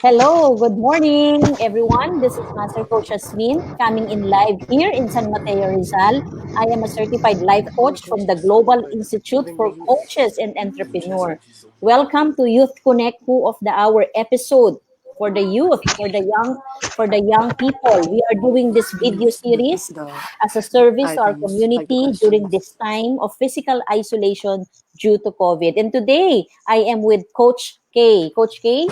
Hello, good morning, everyone. This is Master Coach Asmin coming in live here in San Mateo, Rizal. I am a certified life coach from the Global Institute for Coaches and Entrepreneur. Welcome to Youth Connect Who of the Hour episode for the youth, for the young people. We are doing this video series as a service to our community during this time of physical isolation due to COVID. And today, I am with Coach K. Coach K,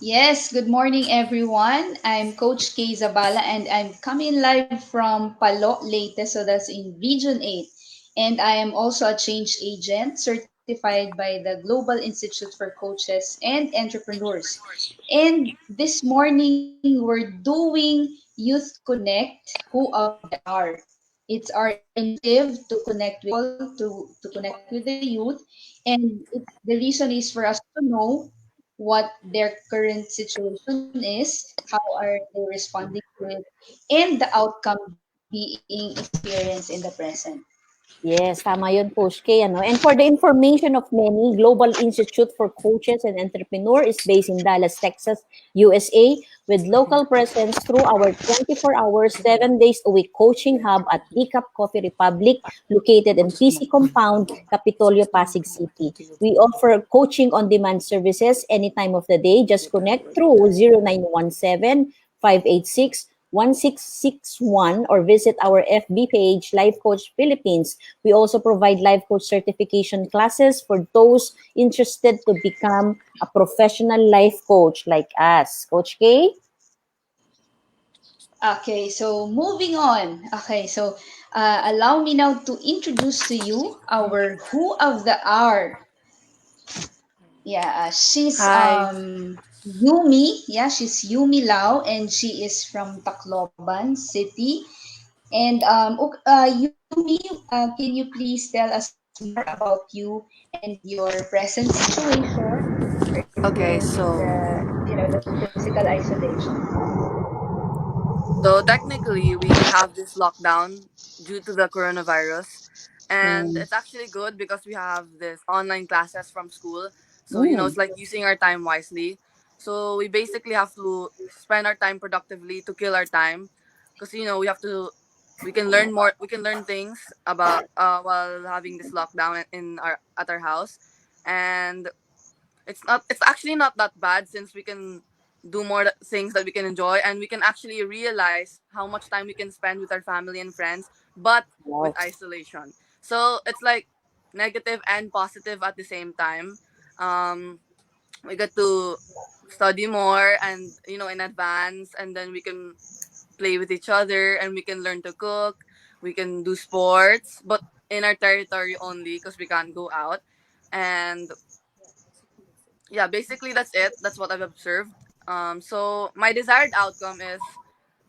Yes, good morning everyone. I'm Coach Kay Zabala and I'm coming live from Palo Leyte, so that's in Region 8. And I am also a change agent certified by the Global Institute for Coaches and Entrepreneurs. And this morning we're doing Youth Connect, Who of the Hour. It's our initiative to connect with people, to connect with the youth. And the reason is for us to know what their current situation is, how are they responding to it, and the outcome being experienced in the present. yes, tama yun, Coach K. Ano? And for the information of many, Global Institute for Coaches and Entrepreneur is based in Dallas, Texas, USA, with local presence through our 24 hours, 7 days a week coaching hub at Decaf Coffee Republic, located in PC Compound, Capitolio, Pasig City. We offer coaching on demand services any time of the day. Just connect through 0917-586-1661 or visit our FB page, Life Coach Philippines. We also provide life coach certification classes for those interested to become a professional life coach like us. Coach K? Okay, so moving on. Okay, so allow me now to introduce to you our Who of the Hour. Yeah, she's Hi. Yumi. Yeah, she's Yumi Lao, and she is from Tacloban City. And Yumi, can you please tell us more about you and your present situation Okay, wherein the physical isolation? technically we have this lockdown due to the coronavirus, and Mm. it's actually good because we have this online classes from school. So Mm. it's like using our time wisely. So we basically have to spend our time productively to kill our time, because we can learn more, we can learn things about while having this lockdown in our at our house, and it's actually not that bad since we can do more things that we can enjoy, and we can actually realize how much time we can spend with our family and friends, but with Wow. isolation. So it's like negative and positive at the same time. um we get to study more and in advance, and then we can play with each other, and we can learn to cook, we can do sports, but in our territory only because we can't go out. And yeah, basically that's it. That's what I've observed. So my desired outcome is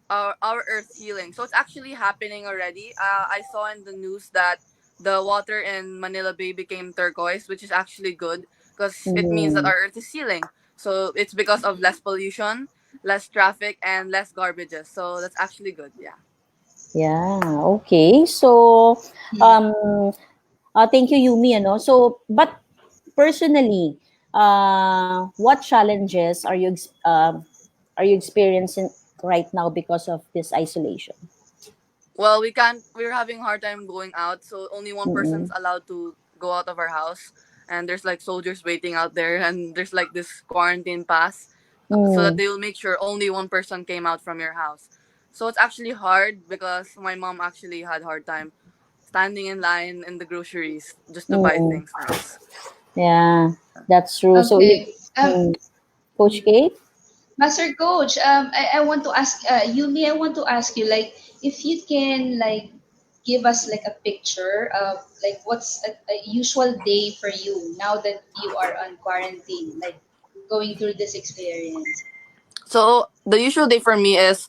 our Earth's healing. So it's actually happening already. I saw in the news that the water in Manila Bay became turquoise, which is actually good because it means that Mm. our Earth is healing. So it's because of less pollution, less traffic, and less garbages. So that's actually good. Yeah. Yeah, okay. So, um, thank you, Yumi. Ano? So, but personally, what challenges are you experiencing right now because of this isolation? Well, we can't. We're having a hard time going out, so only one person's Mm-mm. allowed to go out of our house, and there's like soldiers waiting out there, and there's like this quarantine pass, so that Mm. they will make sure only one person came out from your house. So it's actually hard because my mom actually had hard time standing in line in the groceries just to buy Mm. things for us. Yeah, that's true. So, you, Okay. Coach Kate? Master Coach, I want to ask Yumi, I want to ask you like if you can like give us like a picture of like what's a usual day for you now that you are on quarantine, like going through this experience. So the usual day for me is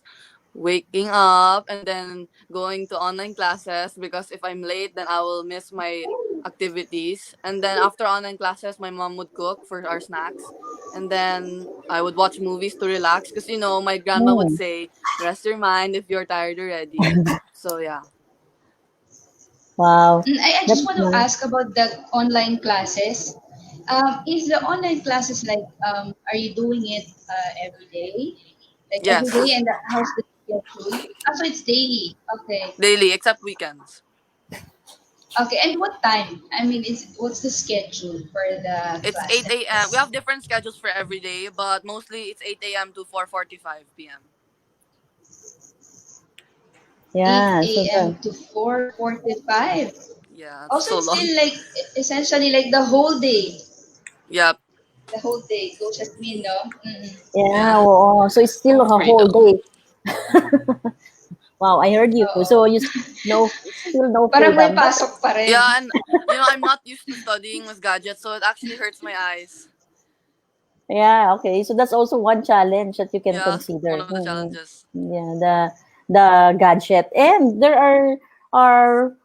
waking up and then going to online classes, because if I'm late then I will miss my activities. And then after online classes my mom would cook for our snacks, and then I would watch movies to relax, because my grandma would Mm. say rest your mind if you're tired already. So yeah. Wow, I just that's want to nice. ask about the online classes. Is the online classes like are you doing it every day? Like every day, Yes, and how's the schedule? So it's daily. Okay. daily except weekends. Okay, and what time? I mean, is what's the schedule for the It's 8 a.m. We classes? have different schedules for every day, but mostly it's 8 a.m. to 4:45 p.m. 8 Yeah, so a.m. to 4:45. Yeah, it's Also, so it's long. still like essentially like the whole day. Yep. The whole day. Coach as me, no? yeah, Yeah. oo. So it's still It's a free whole though. day. Wow, I heard you. Oo. So you no still no Parang may freedom. But pasok pa rin. Yeah, and I'm not used to studying with gadgets, so it actually hurts my eyes. yeah, okay. So that's also one challenge that you can Yeah, one consider. of the challenges. Yeah, the gadget. And are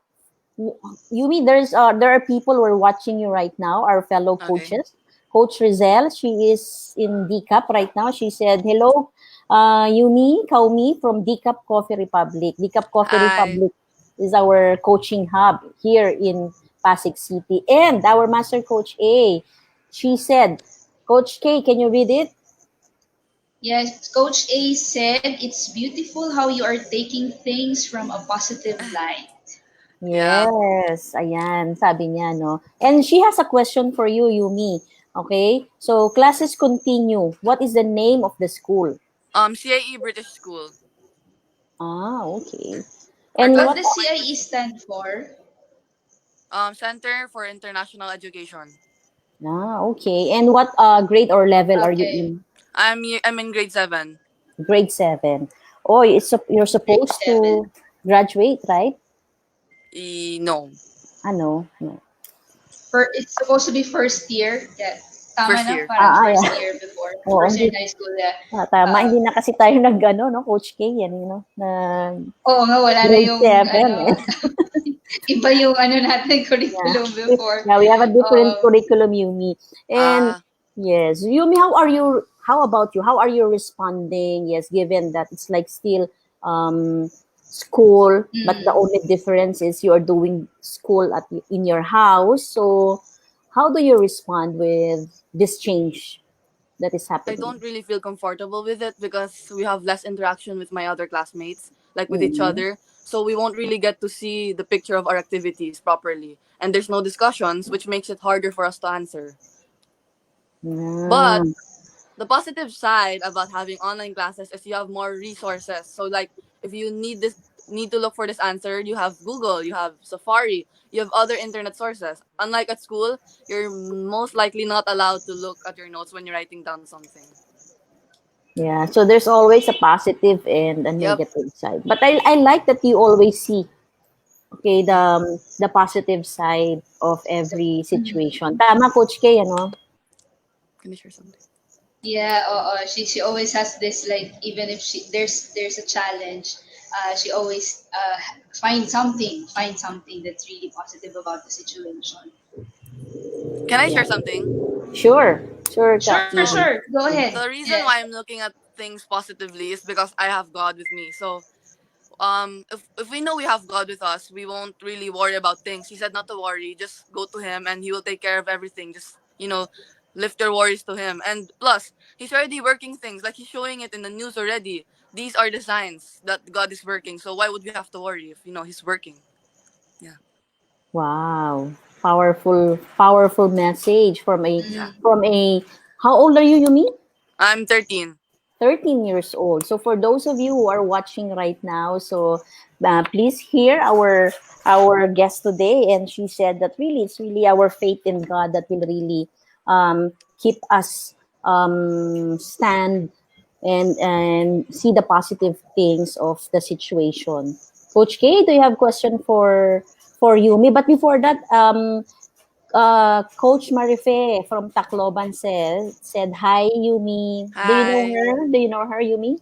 you mean there are people who are watching you right now, our fellow Okay. coaches. Coach Rizel, she is in DCAP right now. She said, "Hello, Yumi, Kaomi from DCAP Coffee Republic. DCAP Coffee Hi. Republic is our coaching hub here in Pasig City." And our master coach A, she said, "Coach K, can you read it?" Yes, Coach A said it's beautiful how you are taking things from a positive light. Yeah. Yes, ayan, sabi niya, no? And she has a question for you, Yumi. Okay? So, classes continue. What is the name of the school? CIE British School. Ah, okay. Our And What what, classes does are quite CIE busy. stand for? Center for International Education. okay. And what grade or level are you Okay, in? I'm in grade 7. Grade 7. Oh, you're grade supposed 7. to graduate, right? No. No, no. It's supposed to be first year. Yeah. Tama First na, year. parang Yeah. first year before. Oo, First year hindi. in high school, yeah. Tama. Uh, Hindi na kasi tayo ano, no? Coach K, yan, na Oo nga, wala na grade yung 7, ano, eh. iba yung ano natin Yeah. curriculum before. Yeah, we have a different Um, curriculum, Yumi. And Ah, yes, Yumi, how about you? How are you responding? Yes, given that it's like still school, but the mm, only difference is you are doing school in your house. So how do you respond with this change that is I happening? don't really feel comfortable with it because we have less interaction with my other classmates, like with each Mm-hmm. other. So we won't really get to see the picture of our activities properly. And there's no discussions, which makes it harder for us to answer. Yeah. But the positive side about having online classes is you have more resources. So like if you need to look for this answer, you have Google, you have Safari, you have other internet sources. Unlike at school, you're most likely not allowed to look at your notes when you're writing down something. Yeah, so there's always a positive and a Yep. negative side. But I like that you always see okay the positive side of every situation. mm. Tama, Coach K, ano? Can I share something? Yeah, she always has this like even if there's a challenge, she always find something that's really positive about the situation. Can I Yeah. share something? Sure. Sure, Sure, Yumi. sure. Go ahead. The reason Yeah. why I'm looking at things positively is because I have God with me. So if we know we have God with us, we won't really worry about things. He said not to worry, just go to him and he will take care of everything. Just, lift your worries to him. And plus, he's already working things, like he's showing it in the news already. These are the signs that God is working. So why would we have to worry if he's working? Yeah. Wow. Powerful message Yeah. from a how old are you, Yumi? I'm 13. 13 years old. So for those of you who are watching right now, so please hear our guest today, and she said that really it's really our faith in God that will really keep us stand and see the positive things of the situation. Coach K, do you have question for Yumi? But before that, Coach Marife from Tacloban said, "Hi, Yumi. Do you know Hi. her? Do you know her, Yumi?"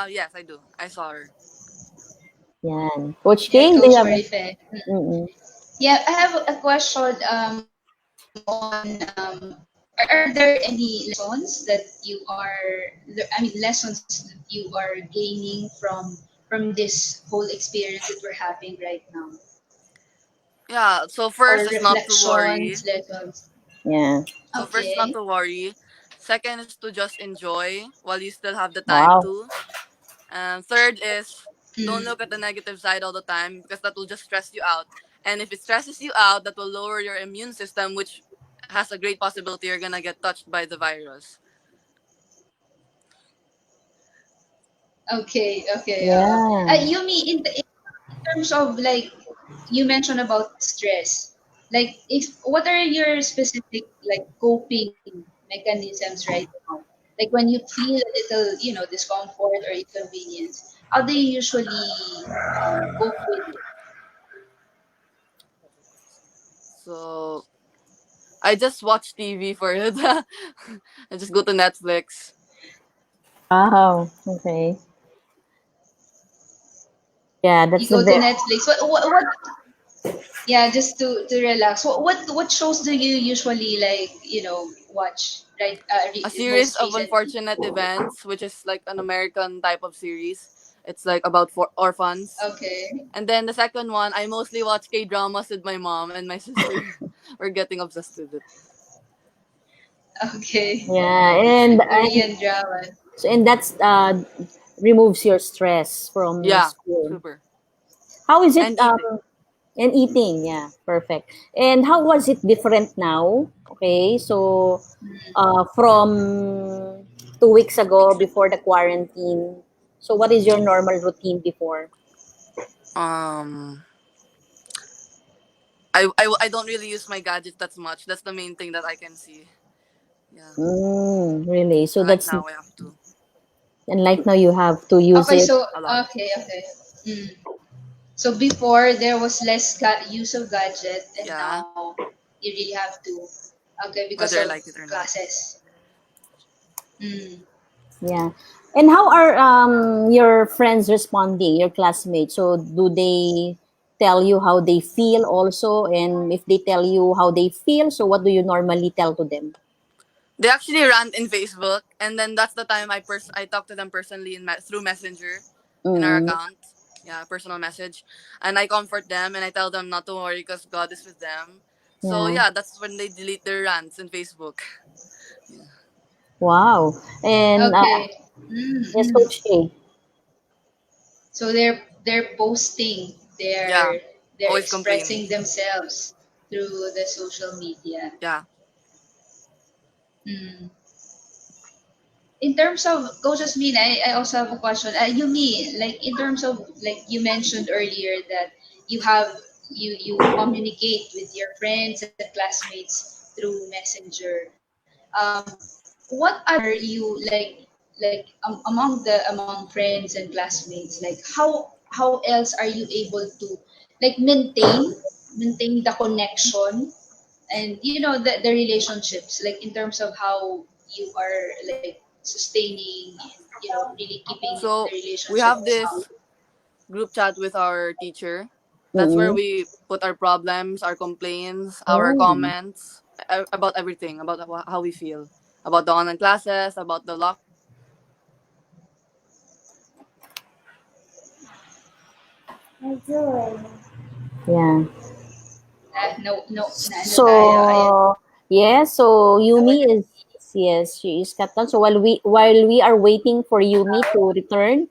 Yes, I do. I saw her. Yan. Coach Yeah, K, do you Coach have Marife. mm-mm. Yeah, I have a question are there any lessons that you lessons that you are gaining from this whole experience that we're having right now? Yeah, so Or first is not to worry. reflections, lessons? Yeah. So first, not Okay. to worry. Second is to just enjoy while you still have the time Wow. to. And third is don't Mm. look at the negative side all the time because that will just stress you out. And if it stresses you out, that will lower your immune system, which has a great possibility you're gonna get touched by the virus. Okay, okay. Yeah. You mean in terms of like you mentioned about stress. Like if what are your specific like coping mechanisms right now? Like when you feel a little, discomfort or inconvenience, how do you usually cope with it? So I just watch TV for it. I just go to Netflix. Wow. Okay. Yeah, You that's a go to bit. Netflix. What yeah, just to relax. What shows do you usually like, watch, right? A series Most of recently. unfortunate events, which is like an American type of series. It's like about orphans. Okay. And then the second one, I mostly watch K dramas with my mom and my sister. We're getting obsessed with it. Okay. Yeah, and Korean drama. so and that's removes your stress from Yeah, school. super. How is it And eating. and eating? Yeah, perfect. And how was it different now? Okay, so from 2 weeks ago before the quarantine. So what is your normal routine before? Um, I don't really use my gadgets that much. That's the main thing that I can see. Yeah. Really? So Like that's now I have to. and like now you have to use Okay, it. so A lot. okay. Mm. So before there was less use of gadget, and Yeah. now you really have to. Okay, because of Whether I like it or not. classes. Mm. Yeah. And how are your friends responding, your classmates? So do they tell you how they feel also? And if they tell you how they feel, so what do you normally tell to them? They actually ran in Facebook, and then that's the time I talked to them personally through Messenger, in our Mm, account. Yeah, personal message, and I comfort them and I tell them not to worry because God is with them. So yeah. yeah, that's when they delete their rants in Facebook. Yeah. Wow. And Okay. yes, Mm-hmm. Coach K. So they're posting, Yeah. they're Always complaining. expressing themselves through the social media. Yeah. Mm. In terms of coaches mean, I also have a question. You mean like in terms of like you mentioned earlier that you have you communicate with your friends and classmates through Messenger. What other you like among friends and classmates, like how else are you able to like maintain the connection and the relationships, like in terms of how you are like sustaining and really keeping the So we relationship have strong. this group chat with our teacher. That's where Mm-mm. we put our problems, our complaints, our Oh, comments about everything, about how we feel, about the online classes, about the lockdown, about everything. yeah. Na ano tayo, ayan, So yes, so nawala. Yumi is yes, she is cut down. So while we are waiting for Yumi to return,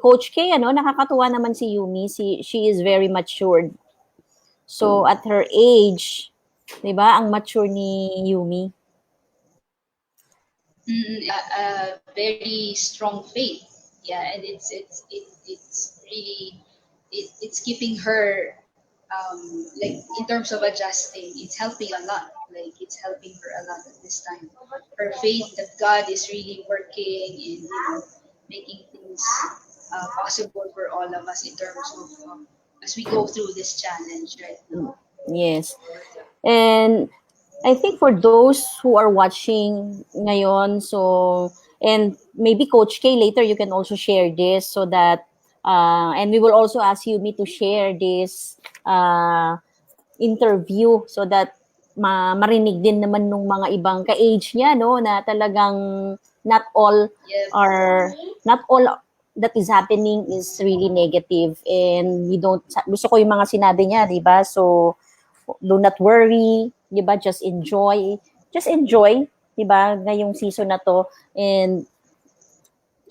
Coach K, ano, nakakatuwa naman si Yumi. She is very matured. So at her age, 'di ba, ang mature ni Yumi. Very strong faith. Yeah, and it's really it's keeping her like in terms of adjusting, it's helping a lot. Like it's helping her a lot at this time. Her faith that God is really working and making things possible for all of us in terms of as we go through this challenge right now. Yes. And I think for those who are watching ngayon, so and maybe Coach K later you can also share this so that and we will also ask you me to share this interview so that marinig din naman nung mga ibang ka-age niya no na talagang not all Yes. are not all that is happening is really negative and we don't gusto ko yung mga sinabi niya, 'di ba? So do not worry, 'di ba? Just enjoy. just enjoy, 'di ba, ngayong season na 'to, and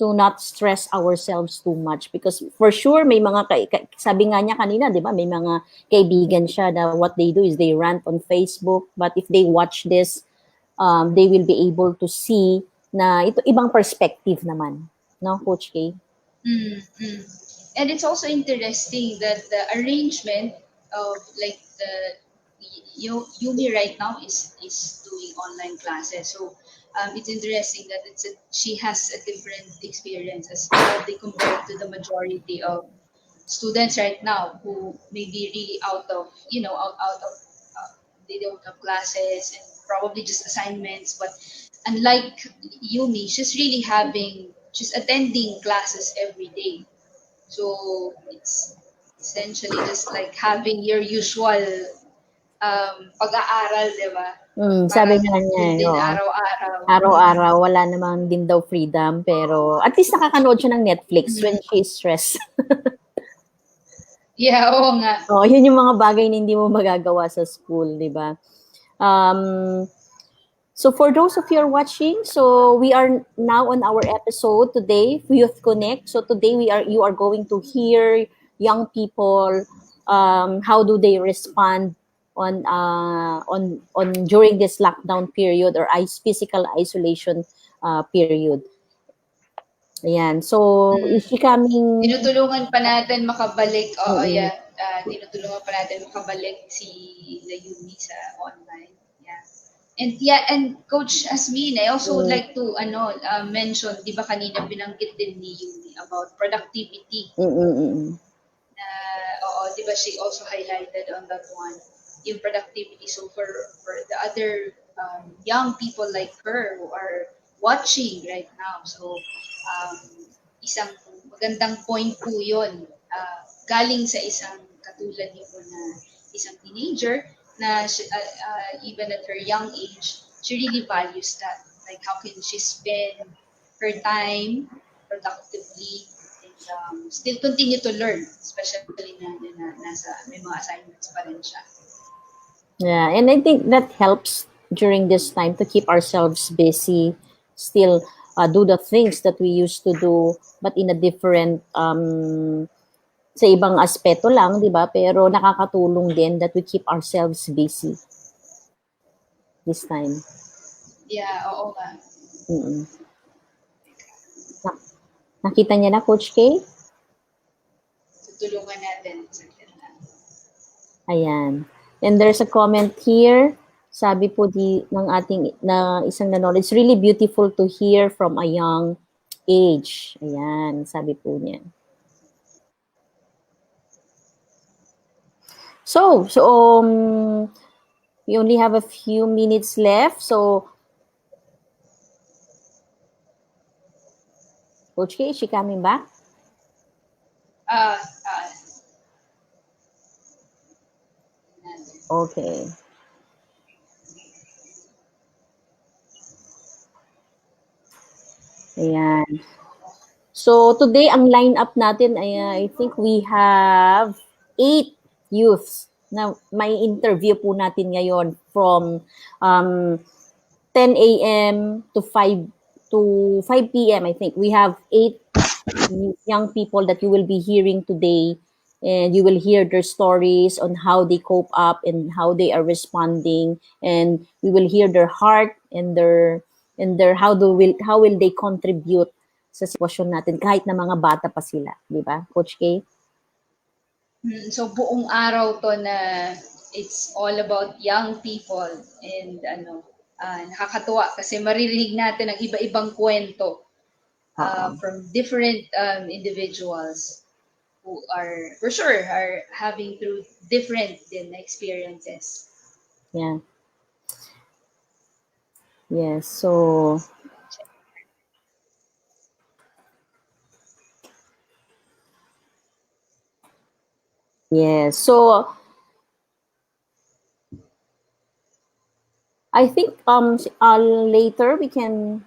to not stress ourselves too much, because for sure may mga sabi nga niya kanina, 'di ba, may mga kaibigan siya na what they do is they rant on Facebook, but if they watch this, they will be able to see na ito ibang perspective naman, no, Coach K? Mm-hmm. And it's also interesting that the arrangement of like the Yumi right now is doing online classes. So it's interesting that she has a different experience as they compare to the majority of students right now who may be really out of out of they don't have classes and probably just assignments. But unlike Yumi, she's attending classes every day. So it's essentially just like having your usual pag-aaral, di ba? Sabi Parang nga niya, yun eh, din oo. araw-araw. Araw-araw, wala namang din daw freedom, pero at least nakakanood siya ng Netflix when Mhm. she is stressed. Yeah, oo nga. Oh, yun yung mga bagay na hindi mo magagawa sa school, di ba? Um, so for those of you who are watching, so we are now on our episode today, Youth Connect. So today you are going to hear young people, how do they respond on during this lockdown period or physical isolation period. Ayan. So Mm. is she coming? Tinutulungan pa natin makabalik, oo, Mm-mm. yeah. Tinutulungan pa natin makabalik si Layumi sa online. Yeah. And yeah, and Coach Asmin, I also would Mm, like to mention, di ba kanina binanggit din ni Yumi about productivity. mm, mm. Oo, di ba she also highlighted on that one, yung productivity. So for the other young people like her who are watching right now, so um, isang magandang point po yun. Galing sa isang katulad niyo po na isang teenager na even at her young age, she really values that. Like how can she spend her time productively and still continue to learn, especially na nasa may mga assignments pa rin siya. Yeah, and I think that helps during this time to keep ourselves busy, still do the things that we used to do, but in a different, sa ibang aspeto lang, di ba? Pero nakakatulong din that we keep ourselves busy this time. Yeah, oo nga. Mm-mm. Nakita niya na, Coach K? Tutulungan natin. Ayan. And there's a comment here. Sabi po ng ating na isang nanonood, it's really beautiful to hear from a young age. Ayan, sabi po niya. So we only have a few minutes left. So Coach K, is she coming back? Ah, Okay. Ayan. So today ang lineup natin ay I think we have 8 youths na may interview po natin ngayon from 10 a.m. to 5 p.m. I think we have 8 young people that you will be hearing today, and you will hear their stories on how they cope up and how they are responding, and we will hear their heart and their how will they contribute sa sitwasyon natin kahit na mga bata pa sila, di ba, Coach K? so buong araw to na it's all about young people and nakakatuwa kasi maririnig natin ang iba-ibang kwento from different individuals who are for sure are having through different din experiences. Yeah. Yes. So yes. So I think later we can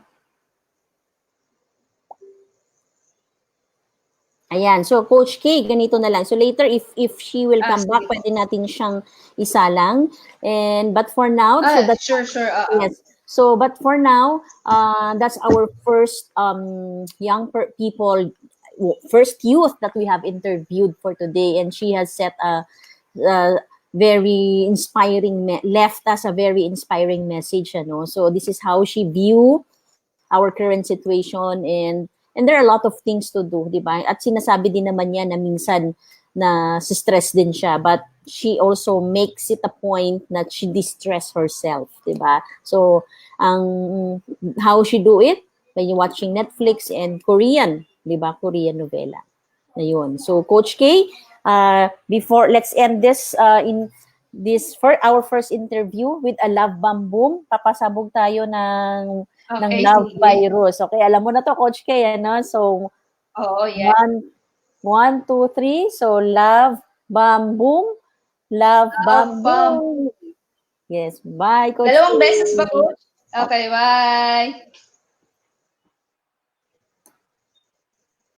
Ayan. So, Coach K, ganito na lang. So, later, if she will come back, Sige po. pwede natin siyang isalang. But for now, so that's Sure, sure. yes. So, but for now, that's our first young people, first youth that we have interviewed for today, and she has set a very inspiring left us a very inspiring message. Ano? So this is how she view our current situation, and there are a lot of things to do, di ba? At sinasabi din naman niya na minsan na stress din siya, but she also makes it a point that she distress herself, di ba? So, ang how she do it by watching Netflix and Korean, di ba? Korean novela. Ayun. So, Coach K, before, let's end this in this for our first interview with a love bomb boom. Papasabog tayo ng Okay, love sige. virus. Okay, alam mo na to, Coach K, ano? So, Oo, yeah. one, one, two, three. So, love bomb boom. Love bomb Bam. boom. Yes. Bye, Coach K. Dalawang beses ba, Coach? Okay, bye.